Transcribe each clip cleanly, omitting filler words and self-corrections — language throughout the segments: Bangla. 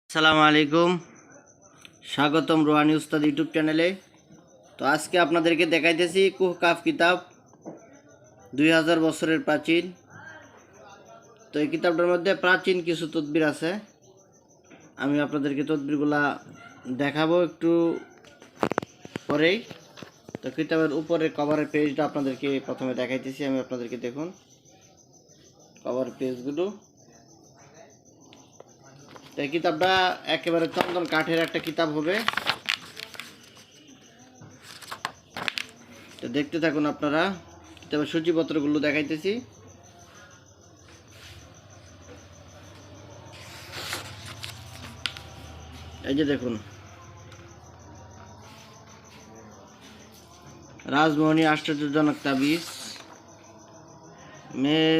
আসসালামু আলাইকুম, স্বাগতম রোহানি উস্তাদ ইউটিউব চ্যানেলে। তো আজকে আপনাদেরকে দেখাইতেছি কুহকাফ কিতাব 2000 বছরের প্রাচীন। তো এই কিতাবটার মধ্যে প্রাচীন কিছু তদবির আছে, আমি আপনাদেরকে তদবিরগুলা দেখাবো একটু পরেই। তো কিতাবের উপরে কভারের পেজটা আপনাদেরকে প্রথমে দেখাইতেছি, আমি আপনাদেরকে দেখুন কভার পেজগুলো। তো এই কিতাবটা একেবারে চন্দন কাঠের একটা কিতাব হবে। তো দেখতে থাকুন আপনারা, কিতাবের সূচিপত্রগুলো দেখাইতেছি। এই যে দেখুন, রাজমোহনী আশ্চর্যজনক তাবিজ, মেয়ে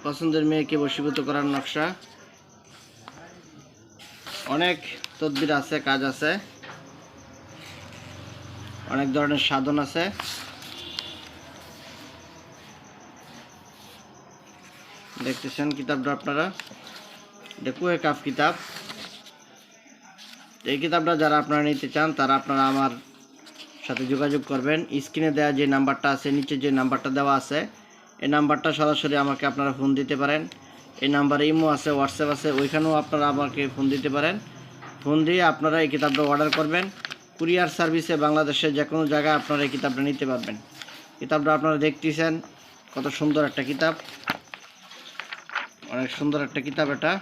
পছন্দের মেয়েকে বশীভূত করার নকশা, অনেক তদবির আছে, কাজ আছে, অনেক ধরনের সাধন আছে। দেখতেছেন কিতাবটা আপনারা, এটা কুহকাফ কিতাব। এই কিতাবটা যারা আপনারা নিতে চান তারা আপনারা আমার সাথে যোগাযোগ করবেন। স্ক্রিনে দেওয়া যে নাম্বারটা আছে, নিচে যে নাম্বারটা দেওয়া আছে, এই নাম্বারটা সরাসরি আমাকে আপনারা ফোন দিতে পারেন। এই নাম্বারে ইমো আছে, হোয়াটসঅ্যাপ আছে, ওইখানেও আপনারা আমাকে ফোন দিতে পারেন। ফোন দিয়ে আপনারা এই কিতাবটা অর্ডার করবেন। কুরিয়ার সার্ভিসে বাংলাদেশের যে কোনো জায়গায় আপনারা এই কিতাবটা নিতে পারবেন। কিতাবটা আপনারা দেখতেছেন কত সুন্দর একটা কিতাব, অনেক সুন্দর একটা কিতাব এটা।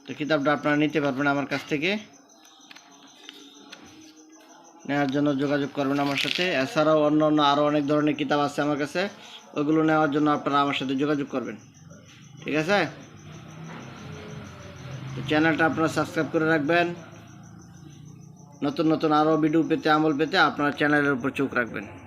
তো কিতাবটা আপনারা নিতে পারবেন আমার কাছ থেকে। নেওয়ার জন্য যোগাযোগ করবেন আমার সাথে। এছাড়াও অন্য অন্য আরও অনেক ধরনের কিতাব আছে আমার কাছে, ওইগুলো নেওয়ার জন্য আপনারা আমার সাথে যোগাযোগ করবেন, ঠিক আছে? তো চ্যানেলটা আপনারা সাবস্ক্রাইব করে রাখবেন। নতুন নতুন আরও ভিডিও পেতে, আমল পেতে আপনারা চ্যানেলের উপর চোখ রাখবেন।